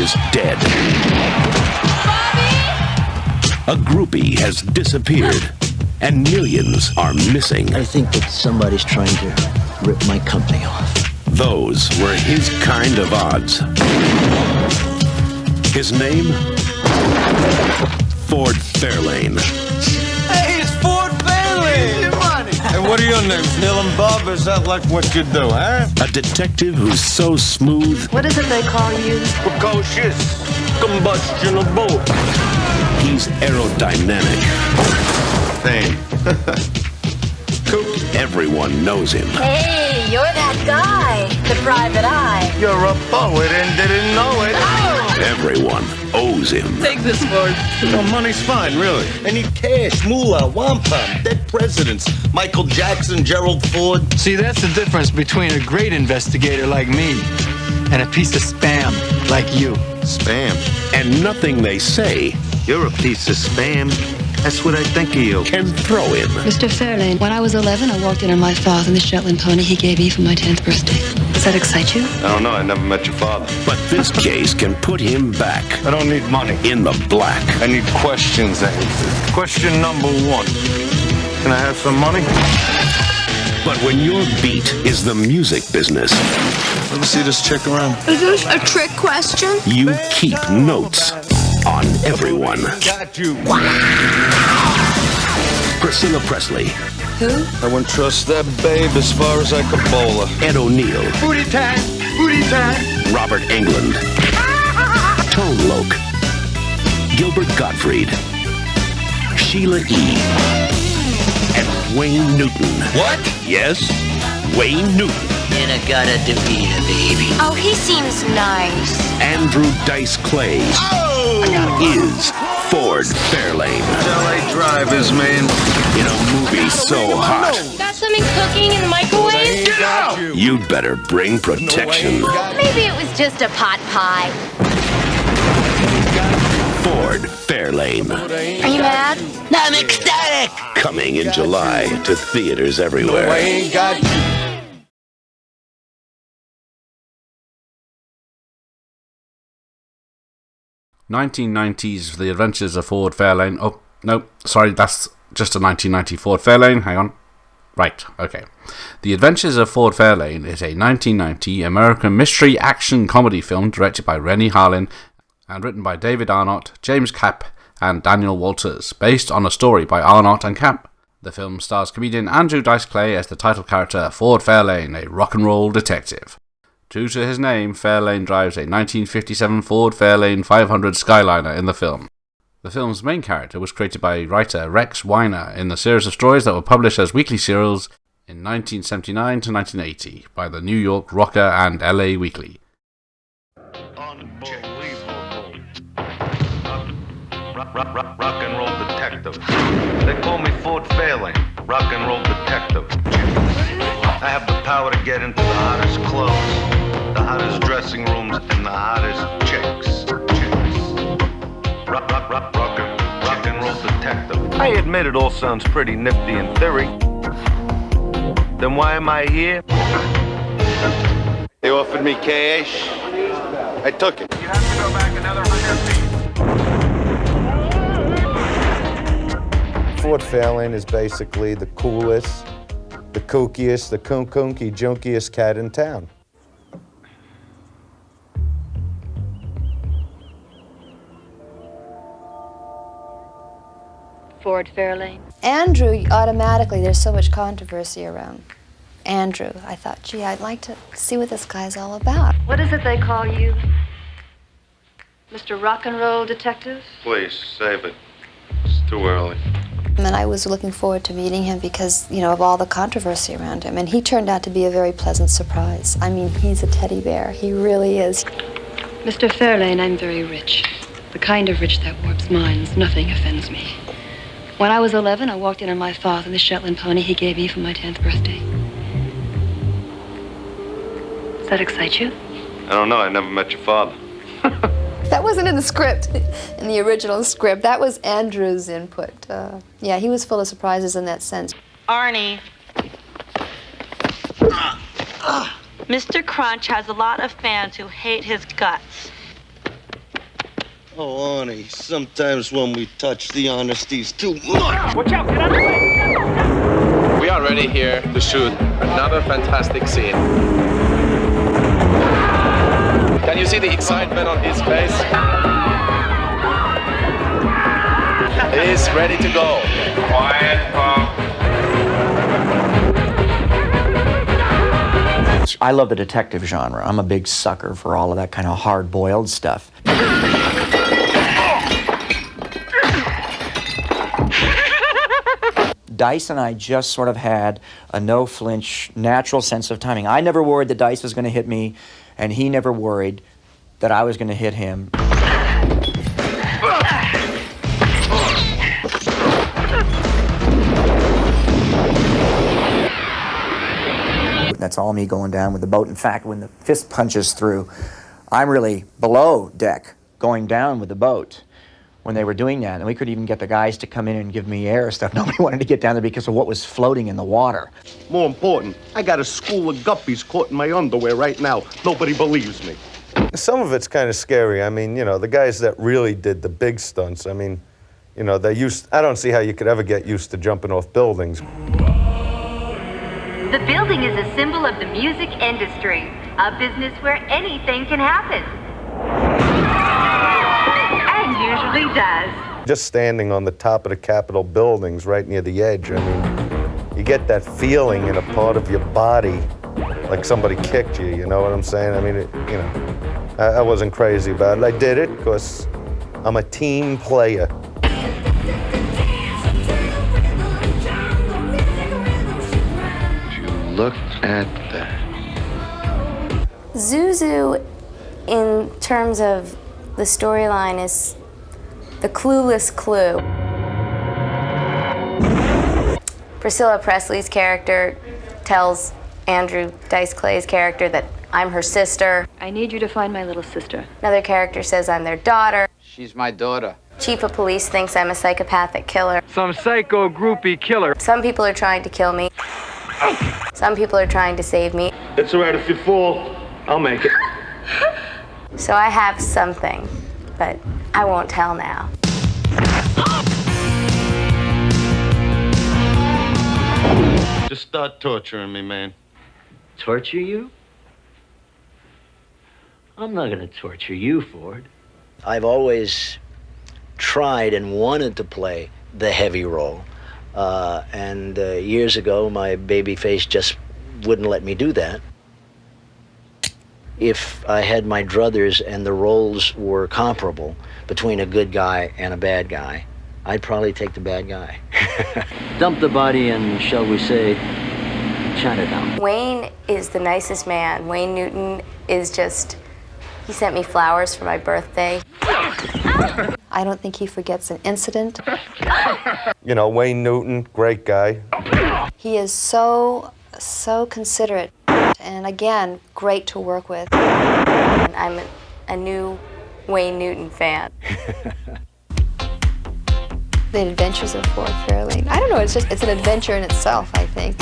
is dead. A groupie has disappeared, and millions are missing. I think that somebody's trying to rip my company off. Those were his kind of odds. His name? Ford Fairlane. Hey, it's Ford Fairlane! Your money! Hey, what are your names? Neil and Bob? Is that like what you do, huh? A detective who's so smooth. What is it they call you? Precocious combustionable. He's aerodynamic. Fame. Everyone knows him. Hey, you're that guy, the private eye. You're a poet and didn't know it. Oh! Everyone owes him. Take this, Ford. No, money's fine, really. I need cash, moolah, wampum, dead presidents, Michael Jackson, Gerald Ford. See, that's the difference between a great investigator like me and a piece of spam like you. Spam. And nothing they say You're a piece of spam. That's what I think of you. can throw him. Mr. Fairlane, when I was 11, I walked in on my father and the Shetland pony he gave me for my 10th birthday. Does that excite you? I don't know. I never met your father. But this case can put him back I don't need money. in the black. I need questions answered. Question number 1. Can I have some money? But when your beat is the music business, Let me see this chick around. Is this a trick question? you keep notes on everyone. Got you. Priscilla Presley, Who? I wouldn't trust that babe as far as I could bowl her. Ed O'Neill, Booty time. Booty time. Robert Englund, Tone Loc, Gilbert Gottfried, Sheila E., and Wayne Newton. What? Yes, Wayne Newton. In a gotta Davida, baby. Oh, he seems nice. Andrew Dice Clay is Ford Fairlane LA drivers, man. in a movie so hot Got something cooking in the microwave? Got you. you'd better bring protection. Maybe it was just a pot pie. Ford Fairlane, Are you mad? I'm ecstatic! coming in July to theaters everywhere. I ain't got you. '90s The Adventures of Ford Fairlane. Oh, no, sorry, that's just a 1990 Ford Fairlane. Hang on. Right, okay. The Adventures of Ford Fairlane is a 1990 American mystery action comedy film directed by Rennie Harlin and written by David Arnott, James Capp, and Daniel Walters, based on a story by Arnott and Capp. The film stars comedian Andrew Dice Clay as the title character Ford Fairlane, a rock and roll detective. True to his name, Fairlane drives a 1957 Ford Fairlane 500 Skyliner in the film. The film's main character was created by writer Rex Weiner in the series of stories that were published as weekly serials in 1979 to 1980 by the New York Rocker and LA Weekly. Unbelievable. Rock and roll detective. They call me Ford Fairlane, rock and roll detective. I have the power to get into the hottest clothes, the hottest dressing rooms, and the hottest chicks. Rock and roll detective. I admit it all sounds pretty nifty in theory. Then why am I here? They offered me cash. I took it. You have to go back another 100 feet. Ford Fairlane is basically the coolest, the kookiest, the kunky junkiest cat in town. Ford Fairlane. Andrew, automatically, there's so much controversy around Andrew. I thought, gee, I'd like to see what this guy's all about. What is it they call you? Mr. Rock and Roll Detective? Please, save it. It's too early. And I was looking forward to meeting him because, you know, of all the controversy around him. And he turned out to be a very pleasant surprise. I mean, he's a teddy bear. He really is. Mr. Fairlane, I'm very rich. The kind of rich that warps minds. Nothing offends me. When I was 11, I walked in on my father and the Shetland pony he gave me for my 10th birthday. Does that excite you? I don't know. I never met your father. That wasn't in the script, in the original script. That was Andrew's input. Yeah, he was full of surprises in that sense. Arnie. Mr. Crunch has a lot of fans who hate his guts. Oh, honey, sometimes when we touch, the honesty's too much. Watch out, get out of the way! We are ready here to shoot another fantastic scene. Can you see the excitement on his face? He's ready to go. Quiet, Paul. I love the detective genre. I'm a big sucker for all of that kind of hard-boiled stuff. Dice and I just sort of had a no-flinch, natural sense of timing. I never worried that Dice was going to hit me, and he never worried that I was going to hit him. That's all me going down with the boat. In fact, when the fist punches through, I'm really below deck going down with the boat when they were doing that. And we could even get the guys to come in and give me air and stuff. Nobody wanted to get down there because of what was floating in the water. More important, I got a school of guppies caught in my underwear right now. Nobody believes me. Some of it's kind of scary. I mean, you know, the guys that really did the big stunts, I mean, you know, I don't see how you could ever get used to jumping off buildings. The building is a symbol of the music industry, a business where anything can happen. And usually does. Just standing on the top of the Capitol buildings right near the edge, I mean, you get that feeling in a part of your body like somebody kicked you, you know what I'm saying? I mean, you know, I wasn't crazy about it. I did it because I'm a team player. Look at that. Zuzu, in terms of the storyline, is the clueless clue. Priscilla Presley's character tells Andrew Dice Clay's character that I'm her sister. I need you to find my little sister. Another character says I'm their daughter. She's my daughter. Chief of police thinks I'm a psychopathic killer. Some psycho groupie killer. Some people are trying to kill me. Some people are trying to save me. It's all right if you fall. I'll make it. So I have something, but I won't tell now. Just start torturing me, man. Torture you? I'm not going to torture you, Ford. I've always tried and wanted to play the heavy role. And years ago, my baby face just wouldn't let me do that. If I had my druthers and the roles were comparable between a good guy and a bad guy, I'd probably take the bad guy. Dump the body in, shall we say, Chinatown. Wayne is the nicest man. Wayne Newton is just, he sent me flowers for my birthday. I don't think he forgets an incident. You know, Wayne Newton, great guy. He is so considerate. And again, great to work with. I'm a new Wayne Newton fan. The Adventures of Ford Fairlane. I don't know, it's an adventure in itself, I think.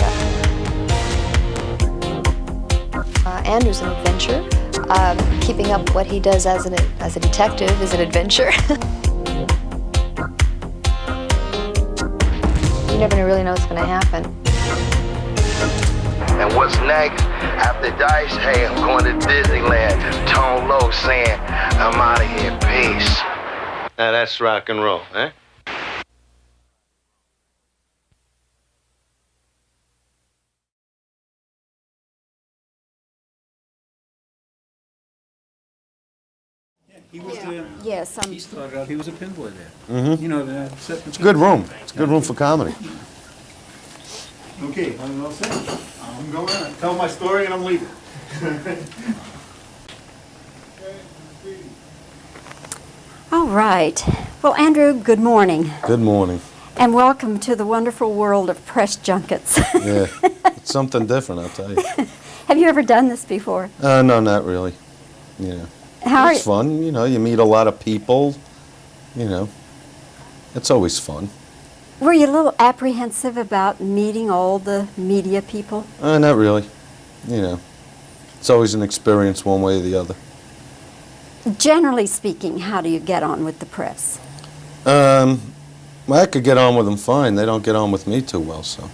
Andrew's an adventure. Keeping up what he does as a detective is an adventure. You never really know what's going to happen. And what's next? After Dice, hey, I'm going to Disneyland. Tone low saying, I'm out of here, peace. Now that's rock and roll, eh? He was the. Yes, He started out. He was a pinboy there. Mm-hmm. You know that. It's a good room. It's a good room for comedy. Okay, I'm all set. I'm going to tell my story and I'm leaving. All right. Well, Andrew, good morning. Good morning. And welcome to the wonderful world of press junkets. Yeah, it's something different, I'll tell you. Have you ever done this before? No, not really. You know, it's fun. You know, you meet a lot of people. You know, it's always fun. Were you a little apprehensive about meeting all the media people? Not really. You know, it's always an experience one way or the other. Generally speaking, how do you get on with the press? Well, I could get on with them fine. They don't get on with me too well, so,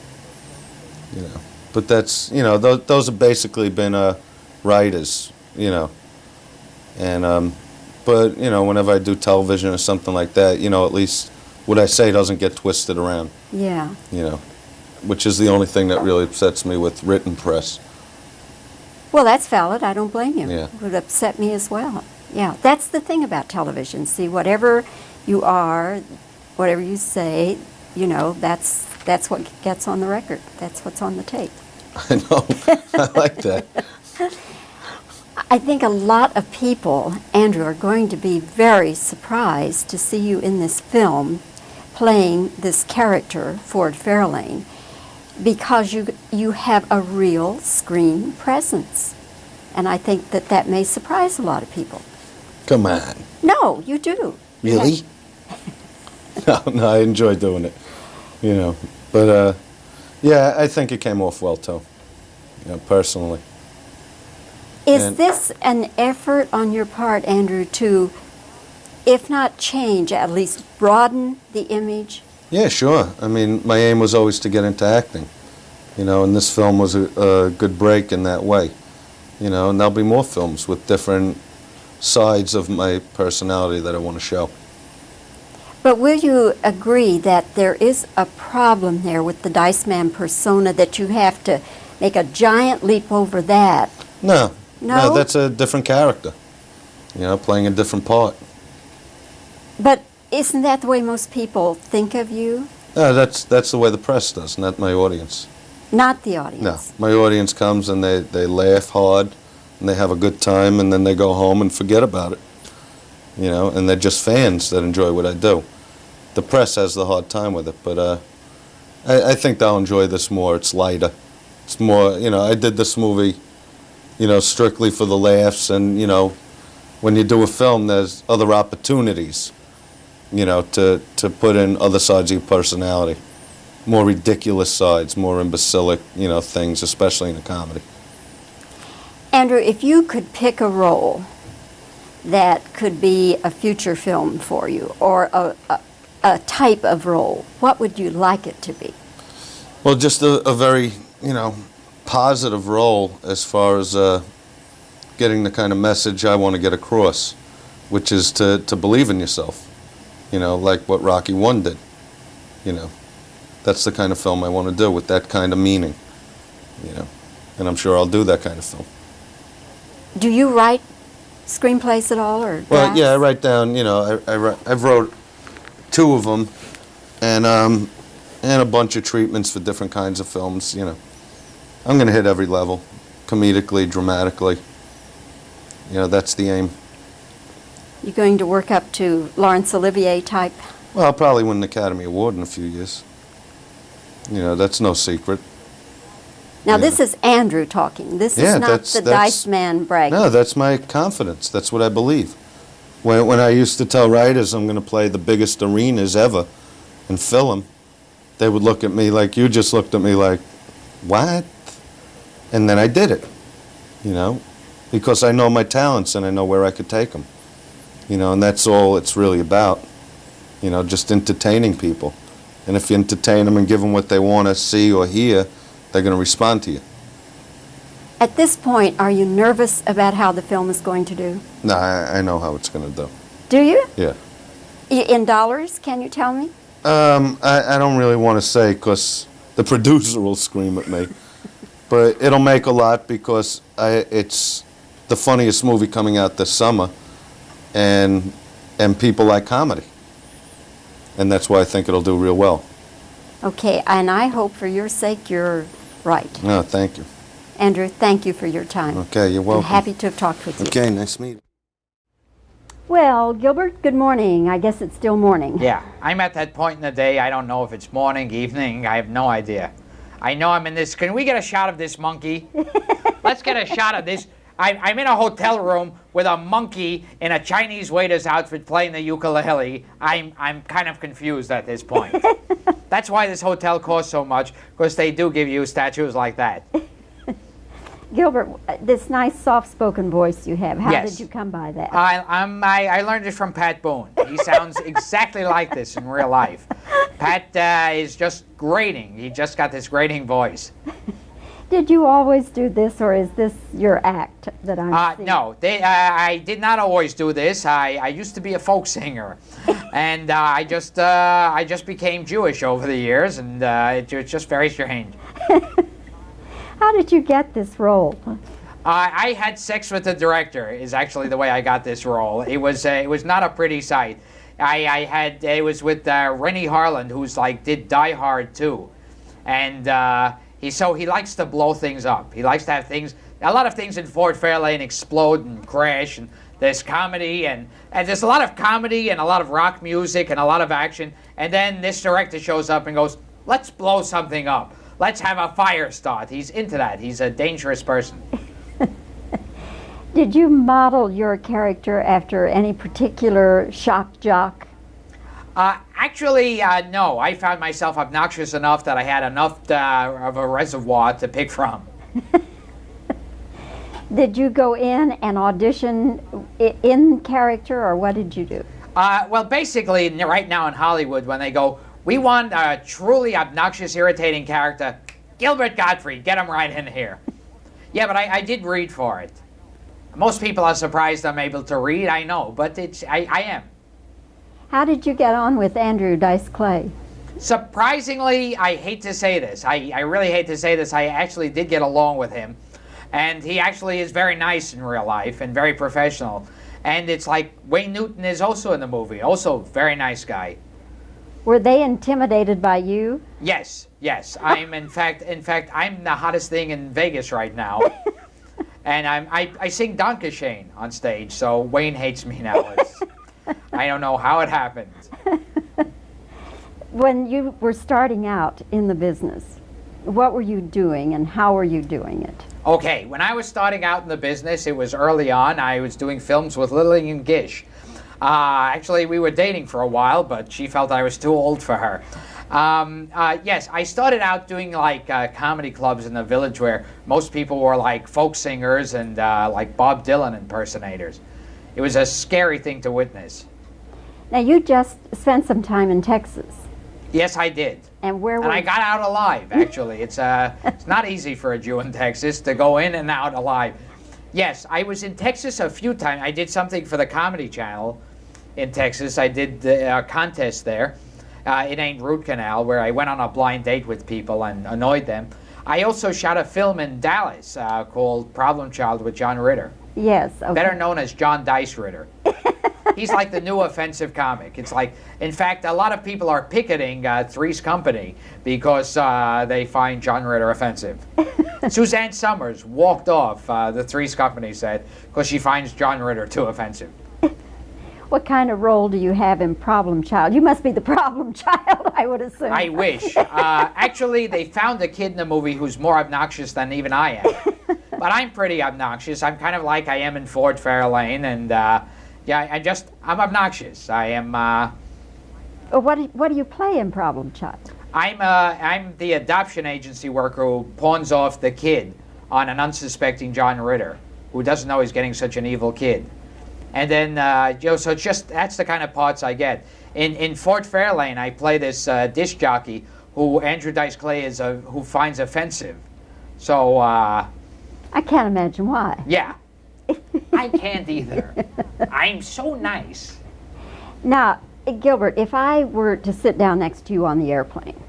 you know. But that's, you know, those have basically been writers, you know. And, but, you know, whenever I do television or something like that, you know, at least what I say doesn't get twisted around. Yeah. You know, which is the only thing that really upsets me with written press. Well, that's valid. I don't blame you. Yeah. It would upset me as well. Yeah, that's the thing about television. See, whatever you are, whatever you say, you know, that's what gets on the record. That's what's on the tape. I know. I like that. I think a lot of people, Andrew, are going to be very surprised to see you in this film playing this character, Ford Fairlane, because you have a real screen presence. And I think that may surprise a lot of people. Come on. No, you do. Really? No, I enjoy doing it, you know. But, yeah, I think it came off well, too, you know, personally. Is this an effort on your part, Andrew, to, if not change, at least broaden the image? Yeah, sure. I mean, my aim was always to get into acting, you know, and this film was a good break in that way, you know, and there'll be more films with different sides of my personality that I want to show. But will you agree that there is a problem there with the Dice Man persona, that you have to make a giant leap over that? No. No? No, that's a different character, you know, playing a different part. But isn't that the way most people think of you? No, that's the way the press does, not my audience. Not the audience? No, my audience comes and they laugh hard, and they have a good time, and then they go home and forget about it, you know, and they're just fans that enjoy what I do. The press has the hard time with it, but I think they'll enjoy this more. It's lighter. It's more, you know, I did this movie, you know, strictly for the laughs, and, you know, when you do a film, there's other opportunities, you know, to put in other sides of your personality. More ridiculous sides, more imbecilic, you know, things, especially in a comedy. Andrew, if you could pick a role that could be a future film for you, or a type of role, what would you like it to be? Well, just a very, you know, positive role as far as getting the kind of message I want to get across, which is to believe in yourself, you know, like what Rocky 1 did, you know. That's the kind of film I want to do with that kind of meaning, you know, and I'm sure I'll do that kind of film. Do you write screenplays at all, or Well, drafts? yeah, I write down, you know, I've wrote 2 of them, and a bunch of treatments for different kinds of films, you know. I'm going to hit every level, comedically, dramatically. You know, that's the aim. You're going to work up to Laurence Olivier type? Well, I'll probably win an Academy Award in a few years. You know, that's no secret. Now, Yeah. this is Andrew talking. This is not the Dice Man bragging. No, that's my confidence. That's what I believe. When I used to tell writers I'm going to play the biggest arenas ever and fill them, they would look at me like you just looked at me like, what? And then I did it, you know, because I know my talents and I know where I could take them, you know, and that's all it's really about, you know, just entertaining people. And if you entertain them and give them what they want to see or hear, they're going to respond to you. At this point, are you nervous about how the film is going to do? No, I know how it's going to do. Do you? Yeah. In dollars, can you tell me? I don't really want to say because the producer will scream at me. But it'll make a lot because it's the funniest movie coming out this summer, and people like comedy. And that's why I think it'll do real well. Okay, and I hope for your sake you're right. No, thank you. Andrew, thank you for your time. Okay, you're welcome. I'm happy to have talked with you. Okay, nice meeting. Well, Gilbert, good morning. I guess it's still morning. Yeah, I'm at that point in the day, I don't know if it's morning, evening, I have no idea. I know I'm in this, can we get a shot of this monkey? Let's get a shot of this. I'm in a hotel room with a monkey in a Chinese waiter's outfit playing the ukulele. I'm kind of confused at this point. That's why this hotel costs so much, because they do give you statues like that. Gilbert, this nice soft-spoken voice you have, how Yes. did you come by that? I learned it from Pat Boone. He sounds exactly like this in real life. Pat is just grating. He just got this grating voice. Did you always do this, or is this your act that I'm seeing? No, I did not always do this. I used to be a folk singer, and I just became Jewish over the years, and it was just very strange. How did you get this role? I had sex with the director. Is actually the way I got this role. It was not a pretty sight. It was with Rennie Harlan, who's did Die Hard too, and he likes to blow things up. He likes to have a lot of things in Ford Fairlane explode and crash, and there's comedy and there's a lot of comedy and a lot of rock music and a lot of action, and then this director shows up and goes, "Let's blow something up. Let's have a fire start." He's into that. He's a dangerous person. Did you model your character after any particular shock jock? Actually, no. I found myself obnoxious enough that I had enough of a reservoir to pick from. Did you go in and audition in character, or what did you do? Well, basically, right now in Hollywood, when they go, "We want a truly obnoxious, irritating character," Gilbert Gottfried, get him right in here. Yeah, but I did read for it. Most people are surprised I'm able to read, I know, but I am. How did you get on with Andrew Dice Clay? Surprisingly, I hate to say this. I really hate to say this. I actually did get along with him. And he actually is very nice in real life and very professional. And it's like Wayne Newton is also in the movie. Also very nice guy. Were they intimidated by you? Yes. I'm in fact I'm the hottest thing in Vegas right now. And I sing Dankeschön on stage, so Wayne hates me now. I don't know how it happened. When you were starting out in the business, what were you doing and how were you doing it? Okay, when I was starting out in the business, it was early on. I was doing films with Lillian Gish. Actually, we were dating for a while, but she felt I was too old for her. Yes, I started out doing comedy clubs in the village where most people were folk singers and Bob Dylan impersonators. It was a scary thing to witness. Now, you just spent some time in Texas. Yes, I did. And where were And I got out alive, actually. It's not easy for a Jew in Texas to go in and out alive. Yes, I was in Texas a few times. I did something for the Comedy Channel in Texas. I did a contest there. It ain't Root Canal, where I went on a blind date with people and annoyed them. I also shot a film in Dallas called Problem Child with John Ritter. Yes, okay. Better known as John Dice Ritter. He's like the new offensive comic. It's in fact, a lot of people are picketing Three's Company because they find John Ritter offensive. Suzanne Summers walked off, the Three's Company said, because she finds John Ritter too offensive. What kind of role do you have in Problem Child? You must be the problem child, I would assume. I wish. Actually, they found a kid in the movie who's more obnoxious than even I am. But I'm pretty obnoxious. I'm kind of like I am in Ford Fairlane, and I'm obnoxious. I am. What do you play in Problem Child? I'm the adoption agency worker who pawns off the kid on an unsuspecting John Ritter, who doesn't know he's getting such an evil kid. And then, so it's just, that's the kind of parts I get. In Fort Fairlane, I play this disc jockey who Andrew Dice Clay who finds offensive. So, I can't imagine why. Yeah. I can't either. I'm so nice. Now, Gilbert, if I were to sit down next to you on the airplane.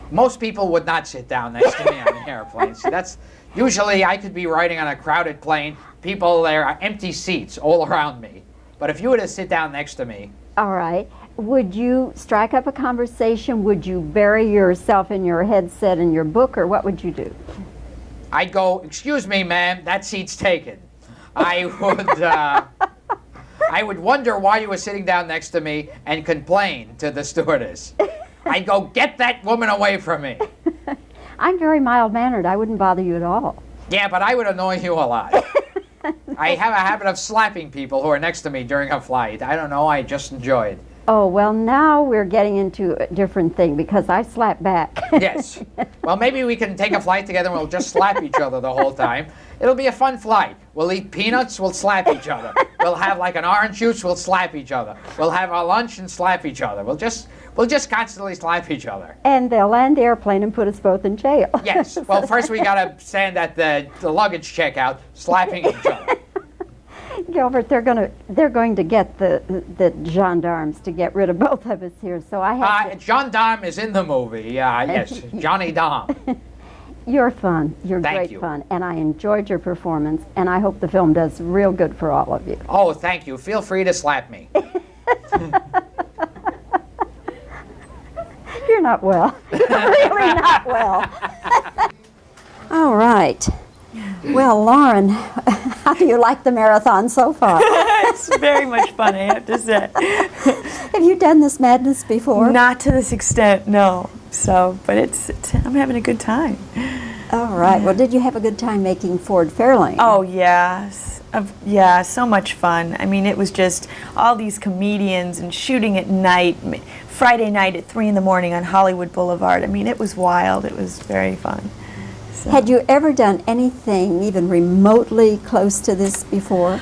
Most people would not sit down next to me on the airplane. So that's, usually I could be riding on a crowded plane. There are empty seats all around me. But if you were to sit down next to me. All right. Would you strike up a conversation? Would you bury yourself in your headset and your book, or what would you do? I'd go, "Excuse me, ma'am, that seat's taken." I would wonder why you were sitting down next to me and complain to the stewardess. I'd go, "Get that woman away from me." I'm very mild-mannered. I wouldn't bother you at all. Yeah, but I would annoy you a lot. I have a habit of slapping people who are next to me during a flight. I don't know, I just enjoy it. Oh, well, now we're getting into a different thing because I slap back. Yes. Well, maybe we can take a flight together and we'll just slap each other the whole time. It'll be a fun flight. We'll eat peanuts, we'll slap each other. We'll have like an orange juice, we'll slap each other. We'll have our lunch and slap each other. We'll just constantly slap each other. And they'll land the airplane and put us both in jail. Yes. Well, first we gotta stand at the luggage checkout, slapping each other. Gilbert, they're going to get the gendarmes to get rid of both of us here. So I have Gendarme is in the movie. Yes, Johnny Dom. You're fun. You're Thank great you. fun, and I enjoyed your performance. And I hope the film does real good for all of you. Oh, thank you. Feel free to slap me. You're not well. You're really not well. All right. Well, Lauren, how do you like the marathon so far? It's very much fun, I have to say. Have you done this madness before? Not to this extent, no. So, but I'm having a good time. All right. Well, did you have a good time making Ford Fairlane? Oh, yes. Yeah, so much fun. I mean, it was just all these comedians and shooting at night, Friday night at 3 in the morning on Hollywood Boulevard. I mean, it was wild. It was very fun. So. Had you ever done anything even remotely close to this before?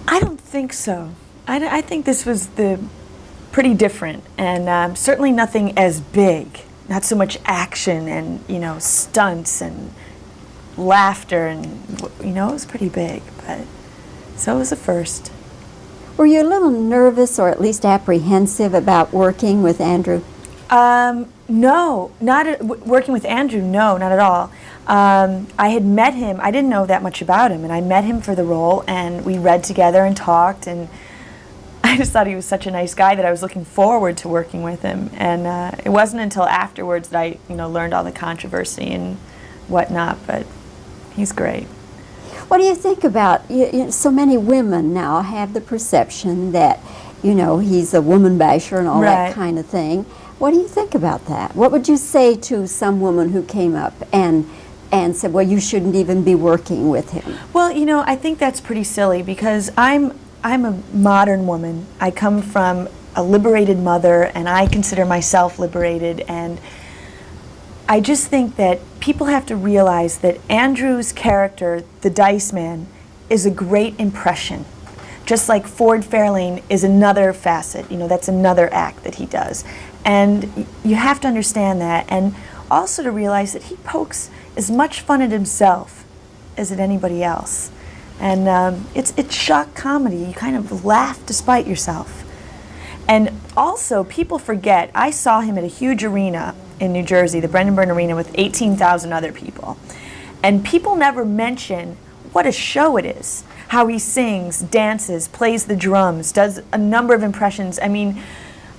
I don't think so. I think this was pretty different, and certainly nothing as big. Not so much action and stunts and laughter, and it was pretty big. But so it was a first. Were you a little nervous or at least apprehensive about working with Andrew? No, working with Andrew. No, not at all. I had met him. I didn't know that much about him, and I met him for the role, and we read together and talked, and I just thought he was such a nice guy that I was looking forward to working with him. And it wasn't until afterwards that I, learned all the controversy and whatnot. But he's great. What do you think about so many women now have the perception that he's a woman basher and all that kind of thing? What do you think about that? What would you say to some woman who came up and said, well, you shouldn't even be working with him? Well, I think that's pretty silly because I'm a modern woman. I come from a liberated mother, and I consider myself liberated, and I just think that people have to realize that Andrew's character, the Dice Man, is a great impression. Just like Ford Fairlane is another facet, that's another act that he does. And you have to understand that, and also to realize that he pokes as much fun at himself as at anybody else. And it's shock comedy. You kind of laugh despite yourself. And also, people forget, I saw him at a huge arena in New Jersey, the Brendan Byrne Arena, with 18,000 other people. And people never mention what a show it is. How he sings, dances, plays the drums, does a number of impressions. I mean,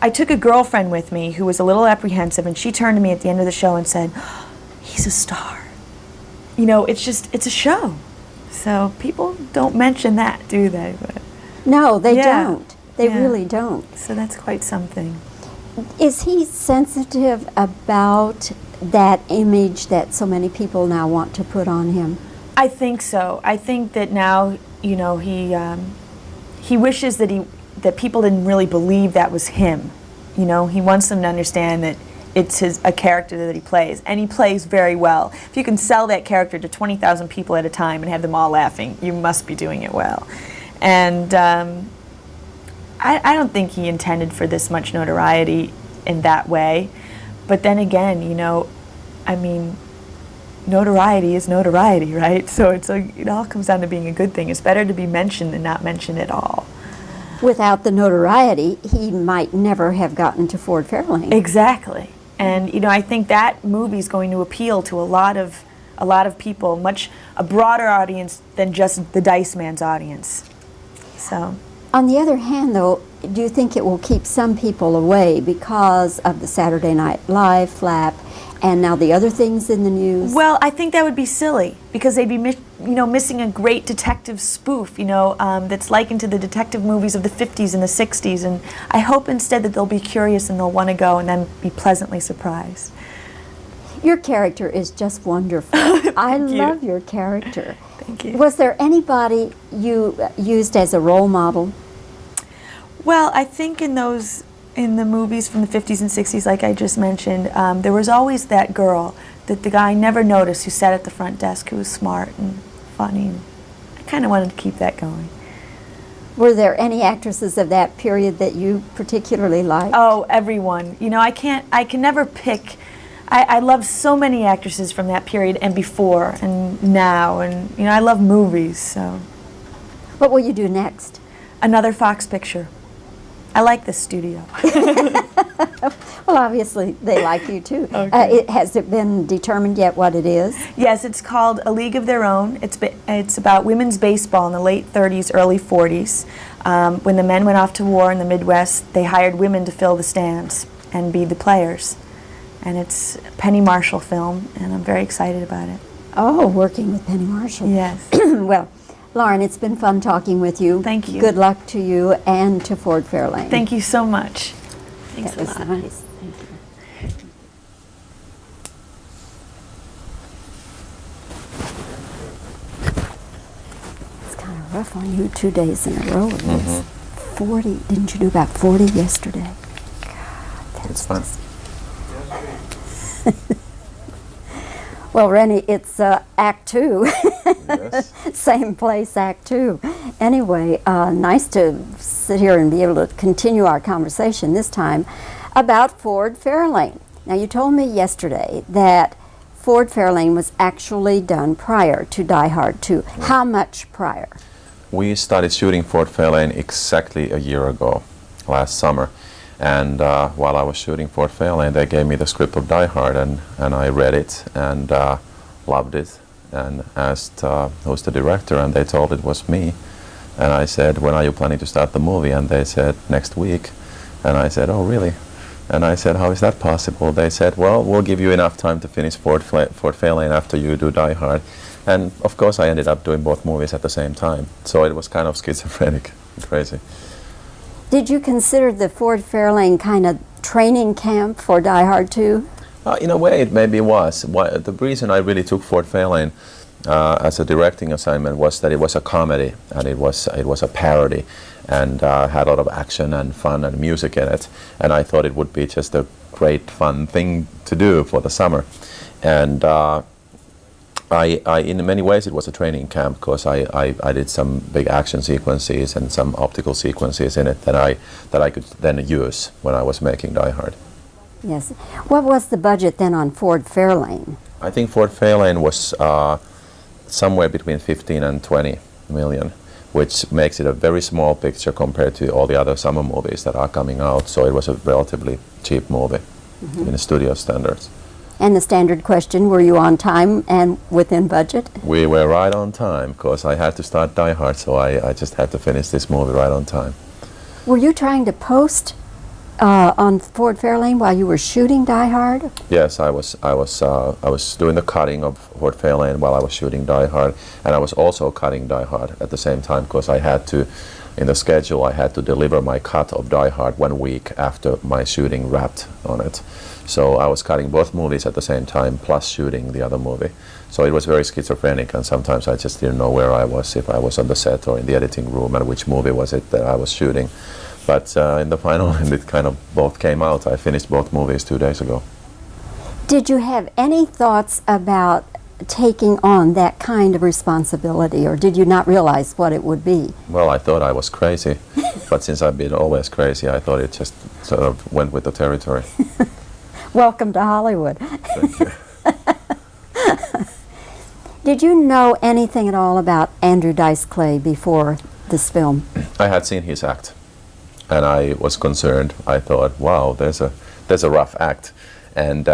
I took a girlfriend with me who was a little apprehensive, and she turned to me at the end of the show and said, he's a star. It's a show. So people don't mention that, do they? But no, they don't. They really don't. So that's quite something. Is he sensitive about that image that so many people now want to put on him? I think so. I think that now, he wishes that people didn't really believe that was him. He wants them to understand that it's a character that he plays, and he plays very well. If you can sell that character to 20,000 people at a time and have them all laughing, you must be doing it well. And I don't think he intended for this much notoriety in that way. But then again, notoriety is notoriety, right? So it all comes down to being a good thing. It's better to be mentioned than not mentioned at all. Without the notoriety, he might never have gotten to Ford Fairlane. Exactly. And I think that movie is going to appeal to a lot of people, a broader audience than just the Dice Man's audience. So. On the other hand, though, do you think it will keep some people away because of the Saturday Night Live flap and now the other things in the news? Well, I think that would be silly because they'd be missing a great detective spoof, that's likened to the detective movies of the 50s and the 60s. And I hope instead that they'll be curious and they'll want to go and then be pleasantly surprised. Your character is just wonderful. I love your character. Thank you. Was there anybody you used as a role model? Well, I think in those in the movies from the 50s and 60s, like I just mentioned, there was always that girl that the guy never noticed who sat at the front desk, who was smart and funny. And I kind of wanted to keep that going. Were there any actresses of that period that you particularly liked? Oh, everyone. You know, I can never pick. I love so many actresses from that period and before and now, and you know, I love movies. So, what will you do next? Another Fox picture. I like this studio. Well, obviously they like you too. Okay. Has it been determined yet what it is? Yes, it's called A League of Their Own. It's about women's baseball in the late 30s, early 40s. When the men went off to war in the Midwest, they hired women to fill the stands and be the players. And it's a Penny Marshall film, and I'm very excited about it. Oh, working with Penny Marshall. Yes. Well, Lauren, it's been fun talking with you. Thank you. Good luck to you and to Ford Fairlane. Thank you so much. Thanks That was a lot. nice. Thank you. It's kind of rough on you 2 days in a row. It is. 40. Didn't you do about 40 yesterday? God, It's fun. Well, Rennie, it's Act 2. Yes. Same place, Act 2. Anyway, nice to sit here and be able to continue our conversation this time about Ford Fairlane. Now, you told me yesterday that Ford Fairlane was actually done prior to Die Hard 2. How much prior? We started shooting Ford Fairlane exactly a year ago, last summer. And while I was shooting Ford Fairlane, they gave me the script of Die Hard, and I read it and loved it, and asked who's the director, and they told it was me. And I said, when are you planning to start the movie? And they said, next week. And I said, oh, really? And I said, how is that possible? They said, well, we'll give you enough time to finish Ford Fairlane after you do Die Hard. And of course, I ended up doing both movies at the same time. So it was kind of schizophrenic and crazy. Did you consider the Ford Fairlane kind of training camp for Die Hard 2? In a way, it maybe was. The reason I really took Ford Fairlane as a directing assignment was that it was a comedy, and it was a parody, and had a lot of action and fun and music in it. And I thought it would be just a great, fun thing to do for the summer. And in many ways, it was a training camp, because I did some big action sequences and some optical sequences in it that I could then use when I was making Die Hard. Yes. What was the budget then on Ford Fairlane? I think Ford Fairlane was somewhere between 15 and 20 million, which makes it a very small picture compared to all the other summer movies that are coming out. So it was a relatively cheap movie in studio standards. And the standard question, were you on time and within budget? We were right on time, because I had to start Die Hard, so I just had to finish this movie right on time. Were you trying to post on Ford Fairlane while you were shooting Die Hard? Yes, I was doing the cutting of Ford Fairlane while I was shooting Die Hard, and I was also cutting Die Hard at the same time, because I had to, in the schedule, I had to deliver my cut of Die Hard 1 week after my shooting wrapped on it. So I was cutting both movies at the same time, plus shooting the other movie. So it was very schizophrenic, and sometimes I just didn't know where I was, if I was on the set or in the editing room, and which movie was it that I was shooting. But in the final end, it kind of both came out. I finished both movies 2 days ago. Did you have any thoughts about taking on that kind of responsibility, or did you not realize what it would be? Well, I thought I was crazy, but since I've been always crazy, I thought it just sort of went with the territory. Welcome to Hollywood. Thank you. Did you know anything at all about Andrew Dice Clay before this film? I had seen his act, and I was concerned. I thought, wow, there's a rough act, and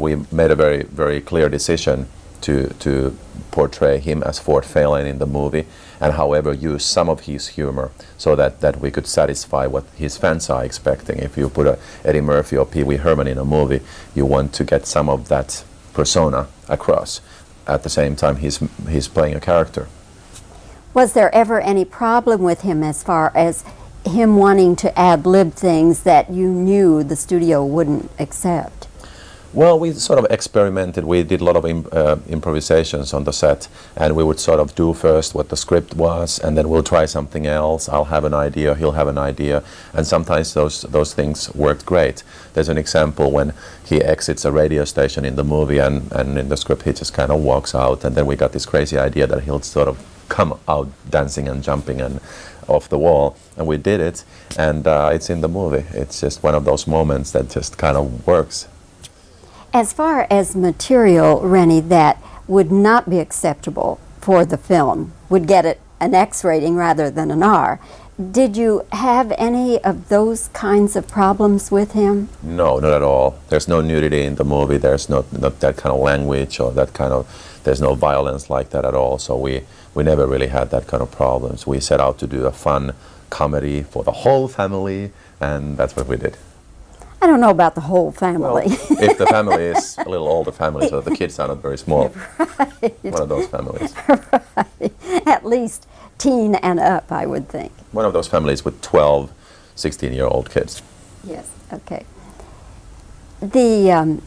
we made a very, very clear decision to portray him as Ford Fairlane in the movie, and however use some of his humor so that we could satisfy what his fans are expecting. If you put Eddie Murphy or Pee Wee Herman in a movie, you want to get some of that persona across. At the same time, he's playing a character. Was there ever any problem with him as far as him wanting to ad-lib things that you knew the studio wouldn't accept? Well, we sort of experimented. We did a lot of improvisations on the set, and we would sort of do first what the script was, and then we'll try something else. I'll have an idea, he'll have an idea, and sometimes those things worked great. There's an example when he exits a radio station in the movie, and in the script he just kind of walks out, and then we got this crazy idea that he'll sort of come out dancing and jumping and off the wall, and we did it, and it's in the movie. It's just one of those moments that just kind of works. As far as material, Rennie, that would not be acceptable for the film, would get it an X rating rather than an R, did you have any of those kinds of problems with him? No, not at all. There's no nudity in the movie. There's not that kind of language or that kind of, there's no violence like that at all. So we never really had that kind of problems. We set out to do a fun comedy for the whole family, and that's what we did. I don't know about the whole family. Well, if the family is a little older family, so the kids are not very small. Right. One of those families. Right. At least teen and up, I would think. One of those families with 12, 16-year-old kids. Yes, okay. The,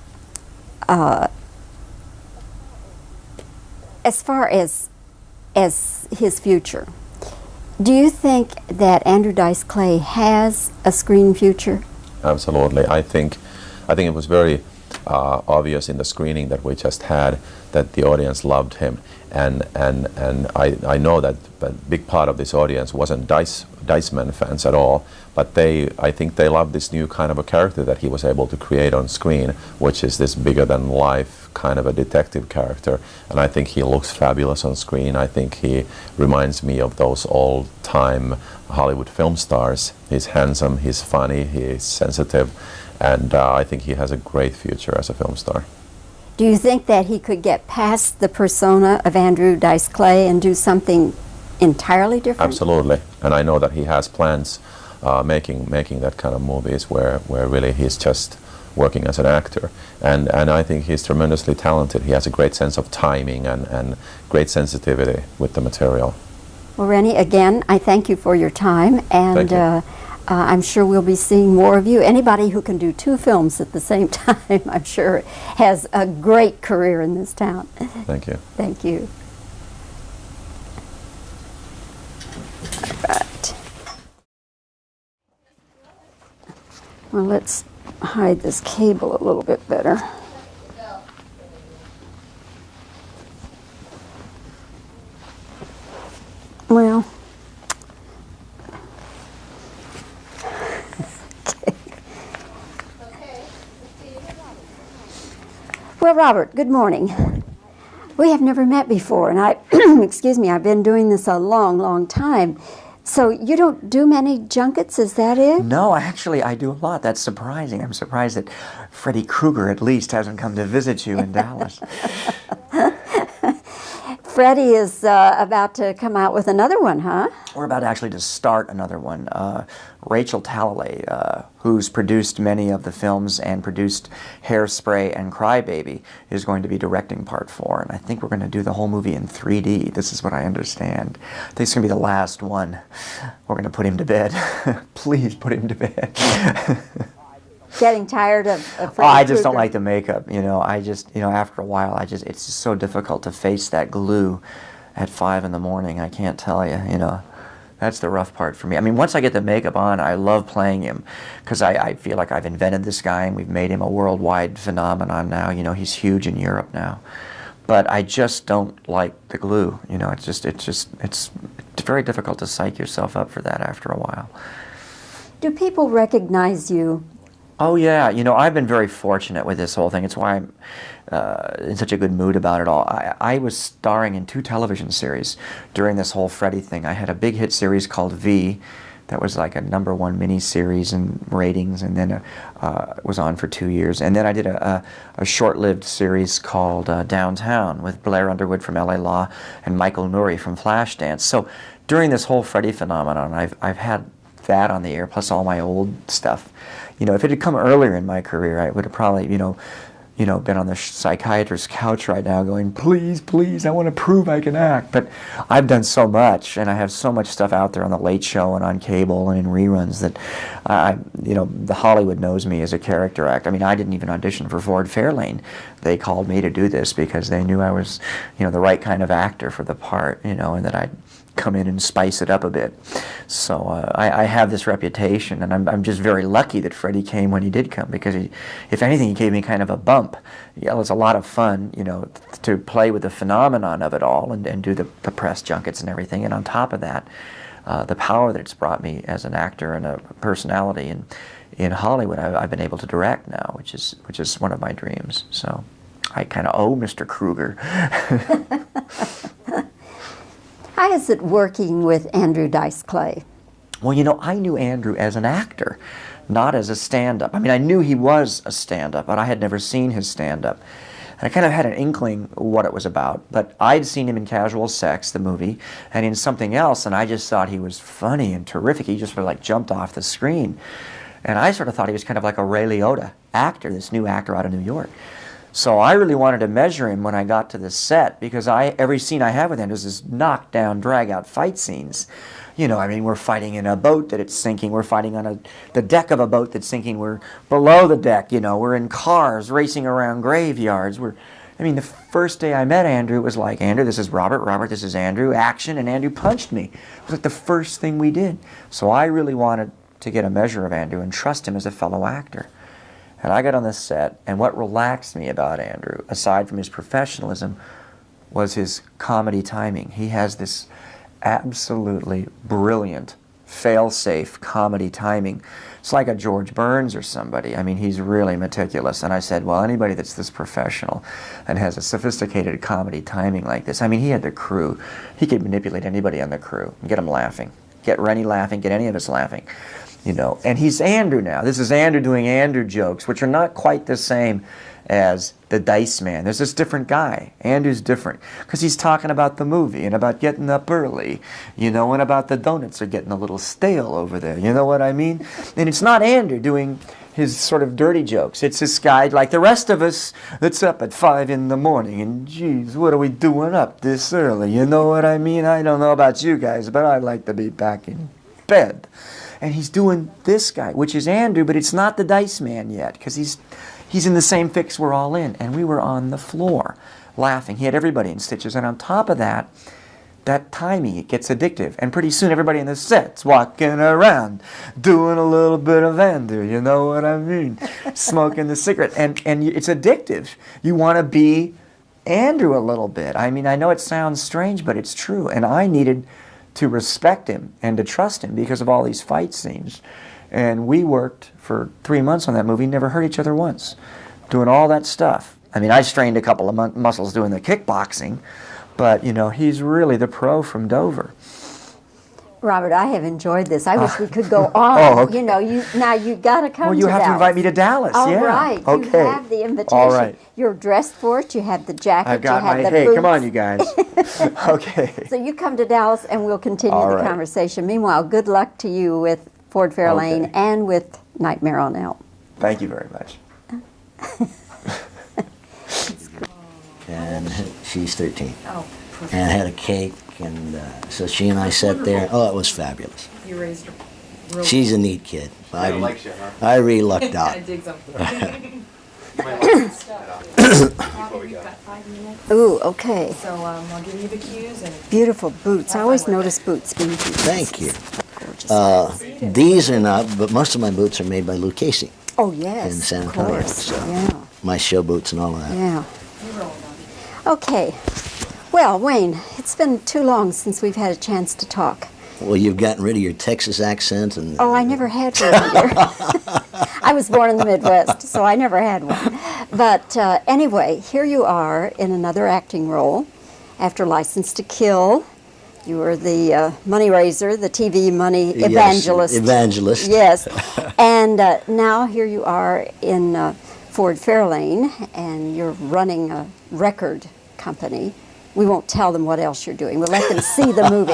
as far as his future, do you think that Andrew Dice Clay has a screen future? Absolutely. I think it was very obvious in the screening that we just had that the audience loved him, and I know that a big part of this audience wasn't Diceman fans at all, but I think they loved this new kind of a character that he was able to create on screen, which is this bigger than life kind of a detective character, and I think he looks fabulous on screen. I think he reminds me of those old-time Hollywood film stars. He's handsome, he's funny, he's sensitive, and I think he has a great future as a film star. Do you think that he could get past the persona of Andrew Dice Clay and do something entirely different? Absolutely, and I know that he has plans making that kind of movies where really he's just working as an actor, and I think he's tremendously talented. He has a great sense of timing and great sensitivity with the material. Well, Rennie, again, I thank you for your time, and I'm sure we'll be seeing more of you. Anybody who can do 2 films at the same time, I'm sure, has a great career in this town. Thank you. Thank you. All right. Well, let's hide this cable a little bit better. Well, okay. Well, Robert, good morning. We have never met before, and I, excuse me, I've been doing this a long, long time. So you don't do many junkets, is that it? No, I do a lot. That's surprising. I'm surprised that Freddy Krueger at least hasn't come to visit you in Dallas. Freddie is about to come out with another one, huh? We're about actually to start another one. Rachel Talalay, who's produced many of the films and produced Hairspray and Crybaby, is going to be directing part 4. And I think we're going to do the whole movie in 3D. This is what I understand. I think it's going to be the last one. We're going to put him to bed. Please put him to bed. Getting tired of Freddy I just don't Krueger? like the makeup, after a while, it's just so difficult to face that glue at 5 in the morning. I can't tell you, that's the rough part for me. I mean, once I get the makeup on, I love playing him because I feel like I've invented this guy and we've made him a worldwide phenomenon now. He's huge in Europe now. But I just don't like the glue. It's very difficult to psych yourself up for that after a while. Do people recognize you? Oh yeah, I've been very fortunate with this whole thing. It's why I'm in such a good mood about it all. I was starring in 2 television series during this whole Freddy thing. I had a big hit series called V, that was like a #1 mini-series in ratings, and then it was on for 2 years. And then I did a short-lived series called Downtown with Blair Underwood from LA Law and Michael Nouri from Flashdance. So during this whole Freddy phenomenon, I've had that on the air, plus all my old stuff. If it had come earlier in my career, I would have probably, been on the psychiatrist's couch right now going, please, please, I want to prove I can act. But I've done so much, and I have so much stuff out there on The Late Show and on cable and in reruns that, the Hollywood knows me as a character actor. I mean, I didn't even audition for Ford Fairlane. They called me to do this because they knew I was, the right kind of actor for the part, and that I'd come in and spice it up a bit. So I have this reputation, and I'm just very lucky that Freddie came when he did come, because if anything, he gave me kind of a bump. Yeah, it was a lot of fun, to play with the phenomenon of it all and do the press junkets and everything. And on top of that, the power that it's brought me as an actor and a personality in Hollywood, I've been able to direct now, which is one of my dreams. So I kind of owe Mr. Kruger. How is it working with Andrew Dice Clay? Well, I knew Andrew as an actor, not as a stand-up. I mean, I knew he was a stand-up, but I had never seen his stand-up. And I kind of had an inkling what it was about, but I'd seen him in Casual Sex, the movie, and in something else, and I just thought he was funny and terrific. He just sort of like jumped off the screen. And I sort of thought he was kind of like a Ray Liotta actor, this new actor out of New York. So I really wanted to measure him when I got to the set, because every scene I have with him is this knockdown, drag-out fight scenes. We're fighting in a boat that it's sinking. We're fighting on the deck of a boat that's sinking. We're below the deck, We're in cars racing around graveyards. The first day I met Andrew, it was like, Andrew, this is Robert. Robert, this is Andrew. Action, and Andrew punched me. It was like the first thing we did. So I really wanted to get a measure of Andrew and trust him as a fellow actor. And I got on the set, and what relaxed me about Andrew, aside from his professionalism, was his comedy timing. He has this absolutely brilliant, fail-safe comedy timing. It's like a George Burns or somebody. I mean, he's really meticulous. And I said, well, anybody that's this professional and has a sophisticated comedy timing like this, he had the crew. He could manipulate anybody on the crew and get them laughing. Get Rennie laughing, get any of us laughing. And he's Andrew now. This is Andrew doing Andrew jokes, which are not quite the same as the Dice Man. There's this different guy. Andrew's different because he's talking about the movie and about getting up early, and about the donuts are getting a little stale over there. You know what I mean? And it's not Andrew doing his sort of dirty jokes. It's this guy like the rest of us that's up at 5 in the morning and, geez, what are we doing up this early? You know what I mean? I don't know about you guys, but I'd like to be back in bed. And he's doing this guy, which is Andrew, but it's not the Dice Man yet, because he's in the same fix we're all in. And we were on the floor laughing. He had everybody in stitches. And on top of that timing, it gets addictive. And pretty soon everybody in the set's walking around, doing a little bit of Andrew, you know what I mean? Smoking the cigarette. And it's addictive. You want to be Andrew a little bit. I know it sounds strange, but it's true. And I needed to respect him and to trust him because of all these fight scenes. And we worked for 3 months on that movie, never hurt each other once, doing all that stuff. I strained a couple of muscles doing the kickboxing, but, he's really the pro from Dover. Robert, I have enjoyed this. I wish we could go on. Oh, okay. Now you've got to come to Dallas. Well, you have to invite me to Dallas, All yeah. right. Okay. You have the invitation. All right. You're dressed for it. You have the jacket. I've got you have my, the hey, boots. come on, you guys. Okay. So you come to Dallas and we'll continue All the right. conversation. Meanwhile, good luck to you with Ford Fairlane and with Nightmare on Elm. Thank you very much. And she's 13. Oh, perfect. And had a cake, and so she and I sat there. Oh, it was fabulous. You raised her. Real She's a neat kid. I really lucked out. I dig something. Ooh, okay. So I'll give you the cues. And beautiful boots. I always notice boots being beautiful. Thank you. Gorgeous. These are not, but most of my boots are made by Lou Casey. Oh, yes. In San Antonio. Of course. So yeah. My show boots and all of that. Yeah. Okay. Well, Wayne, it's been too long since we've had a chance to talk. Well, you've gotten rid of your Texas accent and. Oh, I never had one either. I was born in the Midwest, so I never had one. But anyway, here you are in another acting role. After License to Kill, you were the money raiser, the TV money evangelist. Yes, evangelist. Yes. And now here you are in Ford Fairlane, and you're running a record company. We won't tell them what else you're doing. We'll let them see the movie.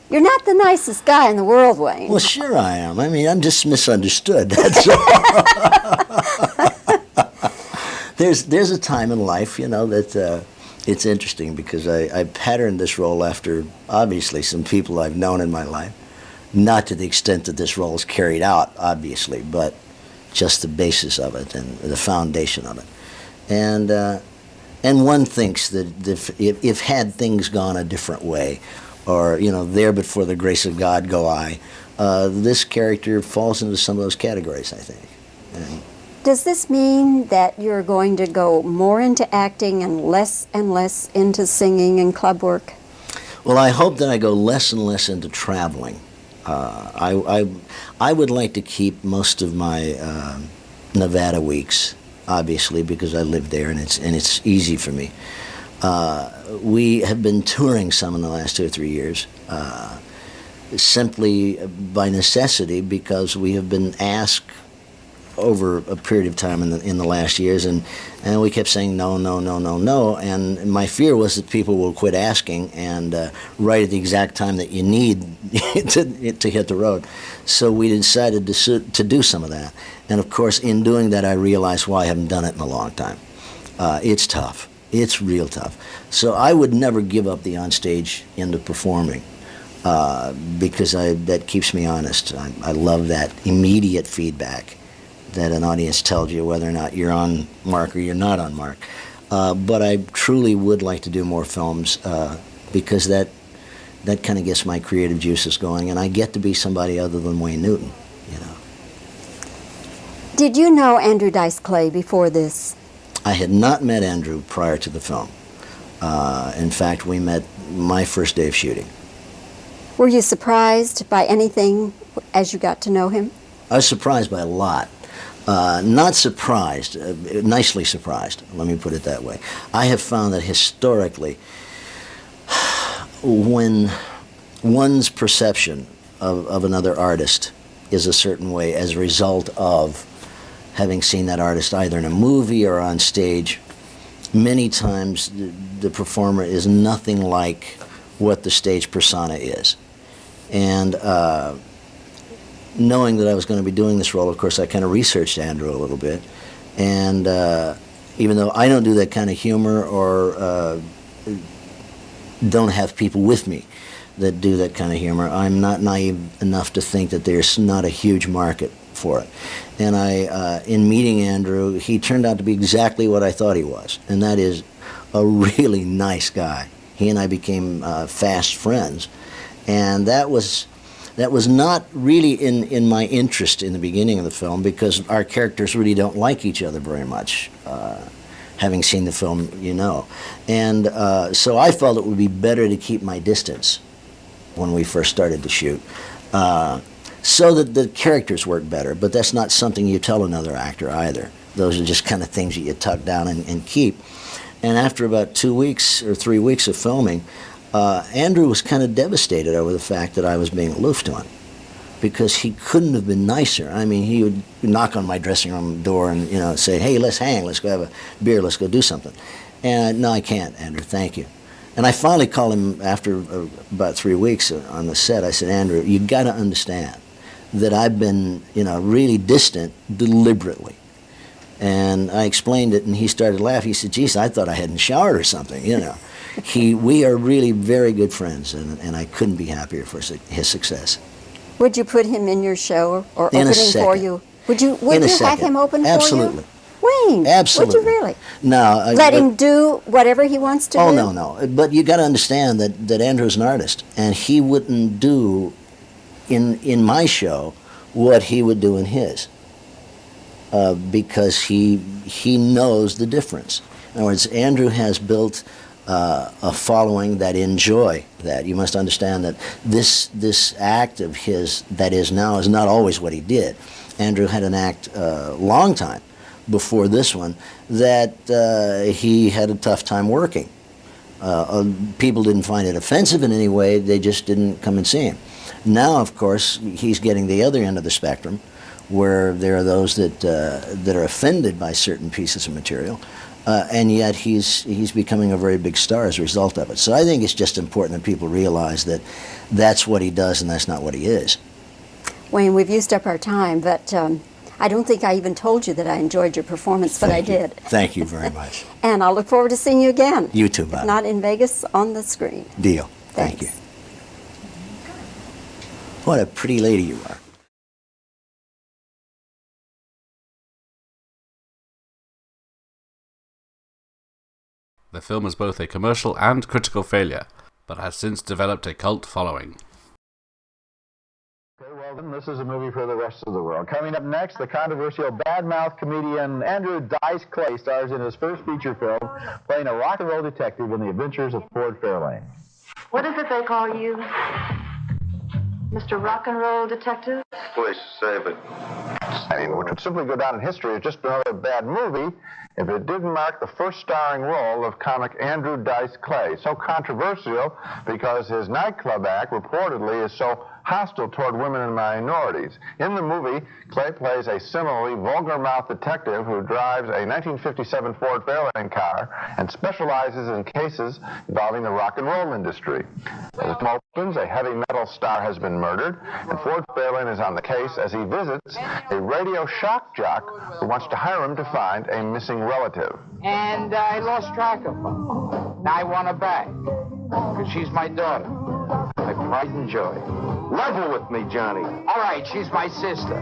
You're not the nicest guy in the world, Wayne. Well, sure I am. I'm just misunderstood. That's all. there's a time in life, that it's interesting because I patterned this role after, obviously, some people I've known in my life. Not to the extent that this role is carried out, obviously, but just the basis of it and the foundation of it. And one thinks that if had things gone a different way, or, there but for the grace of God go I, this character falls into some of those categories, I think. Does this mean that you're going to go more into acting and less into singing and club work? Well, I hope that I go less and less into traveling. I would like to keep most of my Nevada weeks, obviously, because I live there and it's easy for me. We have been touring some in the last 2 or 3 years, simply by necessity, because we have been asked over a period of time in the last years, and we kept saying no, and my fear was that people will quit asking and right at the exact time that you need to hit the road. So we decided to do some of that, and of course in doing that I realized why I haven't done it in a long time. It's tough. It's real tough. So I would never give up the onstage into performing because that keeps me honest. I love that immediate feedback that an audience tells you whether or not you're on mark or you're not on mark. But I truly would like to do more films because that kind of gets my creative juices going, and I get to be somebody other than Wayne Newton, Did you know Andrew Dice Clay before this? I had not met Andrew prior to the film. In fact, we met my first day of shooting. Were you surprised by anything as you got to know him? I was surprised by a lot. Not surprised, nicely surprised, let me put it that way. I have found that historically, when one's perception of another artist is a certain way as a result of having seen that artist either in a movie or on stage, many times the performer is nothing like what the stage persona is. And knowing that I was going to be doing this role, of course, I kind of researched Andrew a little bit. And even though I don't do that kind of humor or don't have people with me that do that kind of humor, I'm not naive enough to think that there's not a huge market for it. And in meeting Andrew, he turned out to be exactly what I thought he was, and that is a really nice guy. He and I became fast friends, and that was not really in my interest in the beginning of the film, because our characters really don't like each other very much, having seen the film, And so I felt it would be better to keep my distance when we first started to shoot, so that the characters work better. But that's not something you tell another actor either. Those are just kind of things that you tuck down and keep. And after about 2 weeks or 3 weeks of filming, Andrew was kind of devastated over the fact that I was being aloof to him, because he couldn't have been nicer. I mean, he would knock on my dressing room door and say, "Hey, let's hang, let's go have a beer, let's go do something." And no, I can't, Andrew, thank you. And I finally called him after about 3 weeks on the set. I said, "Andrew, you got to understand that I've been, really distant deliberately." And I explained it, and he started laughing. He said, "Geez, I thought I hadn't showered or something, We are really very good friends, and I couldn't be happier for his success. Would you put him in your show or In a opening second. for you? Would you have him open Absolutely. for you? Wayne, Absolutely. would you really? No. Let him do whatever he wants to do? Oh, no. But you got to understand that Andrew's an artist, and he wouldn't do in my show what he would do in his, because he knows the difference. In other words, Andrew has built a following that enjoy that. You must understand that this act of his that is now is not always what he did. Andrew had an act a long time before this one that he had a tough time working. People didn't find it offensive in any way, they just didn't come and see him. Now, of course, he's getting the other end of the spectrum, where there are those that are offended by certain pieces of material, and yet he's becoming a very big star as a result of it. So I think it's just important that people realize that that's what he does and that's not what he is. Wayne, we've used up our time, but I don't think I even told you that I enjoyed your performance, but I did. Thank you very much. And I'll look forward to seeing you again. You too, If Bob. not in Vegas, on the screen. Deal. Thank you. What a pretty lady you are. The film was both a commercial and critical failure, but has since developed a cult following. Okay, well then, this is a movie for the rest of the world. Coming up next, the controversial badmouth comedian Andrew Dice Clay stars in his first feature film, playing a rock and roll detective in the adventures of Ford Fairlane. What is it they call you? Mr. Rock and Roll Detective? Please save it. Which would simply go down in history as just another bad movie if it didn't mark the first starring role of comic Andrew Dice Clay. So controversial because his nightclub act reportedly is so hostile toward women and minorities. In the movie, Clay plays a similarly vulgar-mouthed detective who drives a 1957 Ford Fairlane car and specializes in cases involving the rock and roll industry. As the film opens, a heavy metal star has been murdered, and Ford Fairlane is on the case as he visits a radio shock jock who wants to hire him to find a missing relative. And I lost track of her. Now I want her back. Because she's my daughter. My pride and joy. Level with me, Johnny. All right, she's my sister.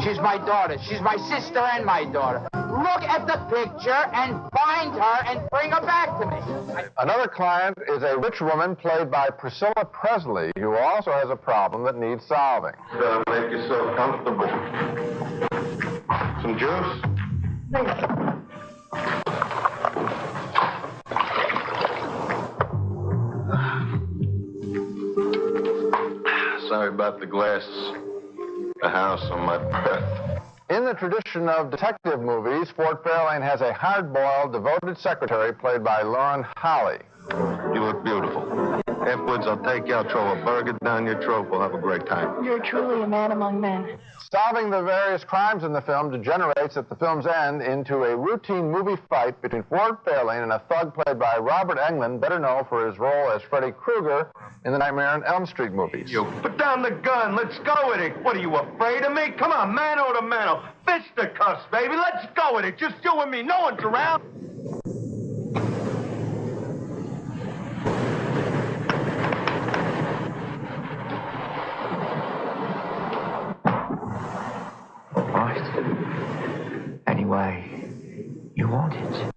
She's my daughter. She's my sister and my daughter. Look at the picture and find her and bring her back to me. Another client is a rich woman played by Priscilla Presley, who also has a problem that needs solving. Make yourself comfortable. Some juice? Sorry about the glasses. The house on my breath. In the tradition of detective movies, Ford Fairlane has a hard-boiled, devoted secretary played by Lauren Holly. You look beautiful. Afterwards, I'll take you out, throw a burger down your throat. We'll have a great time. You're truly a man among men. Solving the various crimes in the film degenerates at the film's end into a routine movie fight between Ford Fairlane and a thug played by Robert Englund, better known for his role as Freddy Krueger in the Nightmare on Elm Street movies. You put down the gun. Let's go with it. What, are you afraid of me? Come on, mano to mano. Fisticuffs, baby. Let's go with it. Just you and me. No one's around. Any way you want it.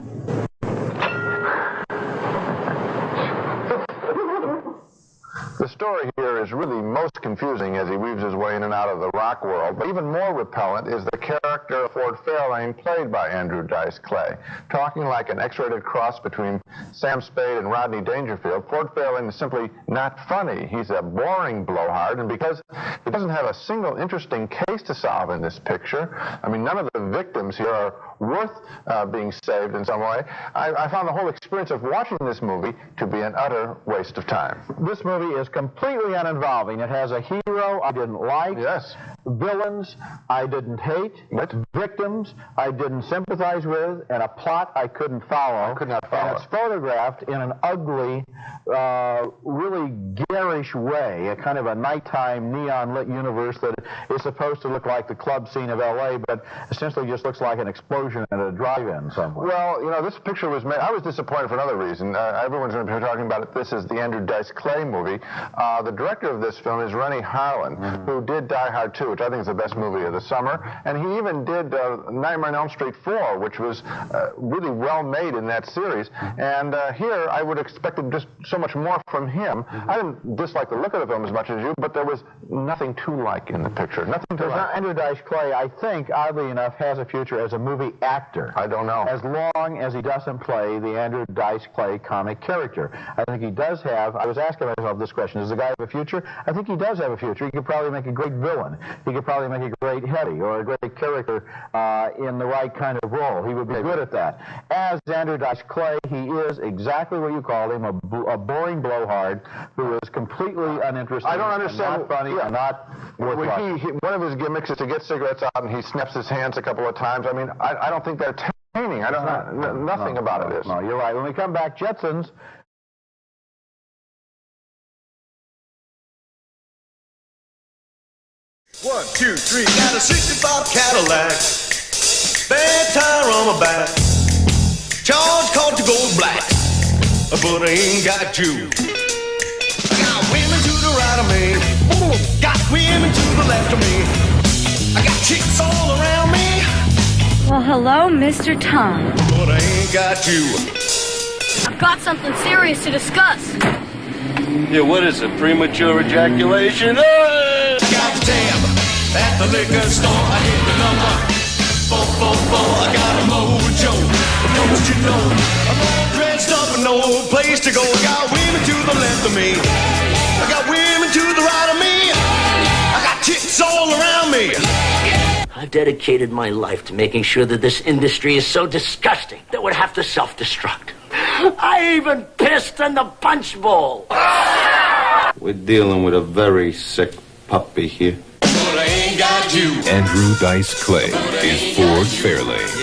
The story here is really most confusing as he weaves his way in and out of the rock world, but even more repellent is the character of Ford Fairlane, played by Andrew Dice Clay. Talking like an X-rated cross between Sam Spade and Rodney Dangerfield, Ford Fairlane is simply not funny. He's a boring blowhard, and because he doesn't have a single interesting case to solve in this picture, I mean, none of the victims here are worth being saved in some way, I found the whole experience of watching this movie to be an utter waste of time. This movie is completely uninvolving. It has a hero I didn't like. Yes. Villains I didn't hate. What? Victims I didn't sympathize with, and a plot I couldn't follow. I could not follow. And it's photographed in an ugly, really garish way, a kind of a nighttime neon-lit universe that is supposed to look like the club scene of L.A., but essentially just looks like an explosion at a drive-in somewhere. Well, you know, this picture was made, I was disappointed for another reason. Everyone's going to be talking about it. This is the Andrew Dice Clay movie. The director of this film is Rennie Harlan, who did Die Hard 2, which I think is the best movie of the summer, and he even did Nightmare on Elm Street 4, which was really well made in that series. And here, I would have expected just so much more from him. I didn't dislike the look of the film as much as you, but there was nothing to like in the picture. Nothing to like. Andrew Dice Clay, I think, oddly enough, has a future as a movie actor. I don't know. As long as he doesn't play the Andrew Dice Clay comic character. I think he does have, I was asking myself this question, does the guy have a future? I think he does have a future. He could probably make a great villain. He could probably make a great heavy or a great character in the right kind of role. He would be good at that. As Andrew Dice Clay, he is exactly what you called him, a boring blowhard who is completely uninteresting. I don't understand. Not funny, and not worthwhile. One of his gimmicks is to get cigarettes out and he snaps his hands a couple of times. I mean, I don't think they're entertaining. I don't know. Nothing about it is. No, you're right. When we come back, Jetsons. 1, 2, 3. Got a 65 Cadillac, spare tire on my back. Charge called to gold black, but I ain't got you. I got women to the right of me, got women to the left of me. I got chicks all around me. Well, hello, Mr. Tom. But I ain't got you. I've got something serious to discuss. Yeah, what is it? Premature ejaculation? Got the tab at the liquor store. I hit the number 444. I got a mojo. Don't you know? I'm all dressed up and no place to go. I got women to the left of me. I got women to the right of me. I got chicks all around me. I've dedicated my life to making sure that this industry is so disgusting that we'd have to self-destruct. I even pissed in the punch bowl. We're dealing with a very sick puppy here. But I ain't got you. Andrew Dice Clay is Ford Fairlane,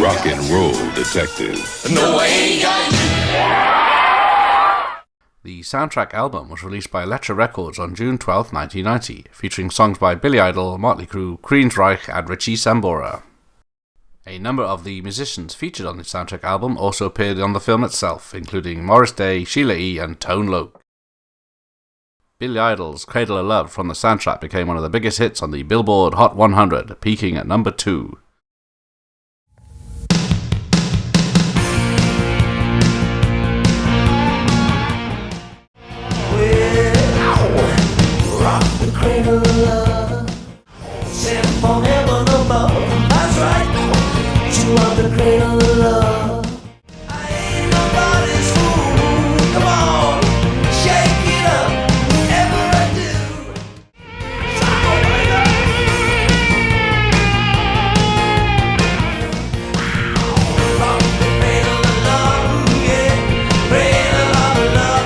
rock and roll detective. No, I ain't got you. The soundtrack album was released by Elektra Records on June 12, 1990, featuring songs by Billy Idol, Motley Crue, Queensryche, and Richie Sambora. A number of the musicians featured on the soundtrack album also appeared on the film itself, including Morris Day, Sheila E., and Tone Loc. Billy Idol's Cradle of Love from the soundtrack became one of the biggest hits on the Billboard Hot 100, peaking at number 2. Rock the cradle of love, sent from heaven above. That's right, you are the cradle of love. I ain't nobody's fool. Come on, shake it up, whatever I do. Rock the cradle of love, yeah, cradle of love.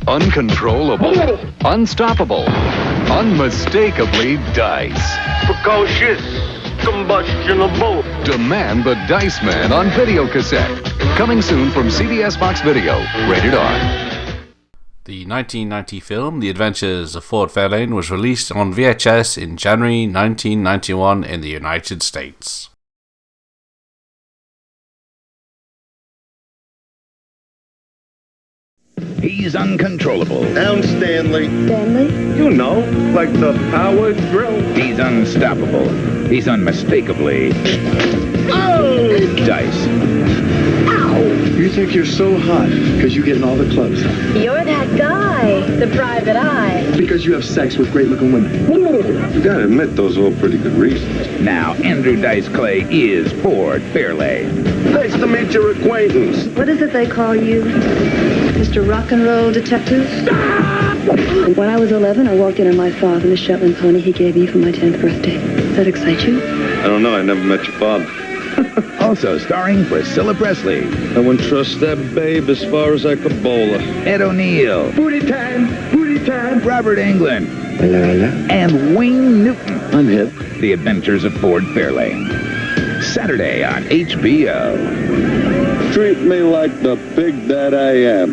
Uncontrollable, unstoppable, unmistakably Dice. Precocious, combustionable. Demand the Dice Man on video cassette. Coming soon from CBS Fox Video. Rated R. The 1990 film The Adventures of Ford Fairlane was released on VHS in January 1991 in the United States. He's uncontrollable. I'm Stanley. Stanley? You know, like the power drill. He's unstoppable. He's unmistakably Dice. You think you're so hot because you're getting all the clubs. You're that guy, the private eye. Because you have sex with great-looking women. You gotta admit, those are all pretty good reasons. Now, Andrew Dice Clay is Ford Fairlane. Nice to meet your acquaintance. What is it they call you? Mr. Rock and Roll Detective? When I was 11, I walked in on my father, the Shetland pony he gave me for my 10th birthday. Does that excite you? I don't know, I never met your father. Also starring Priscilla Presley. I wouldn't trust that babe as far as I could bowl her. Ed O'Neill. Booty time! Booty time! Robert Englund. Hello, hello. And Wayne Newton. I'm hip. The Adventures of Ford Fairlane. Saturday on HBO. Treat me like the pig that I am.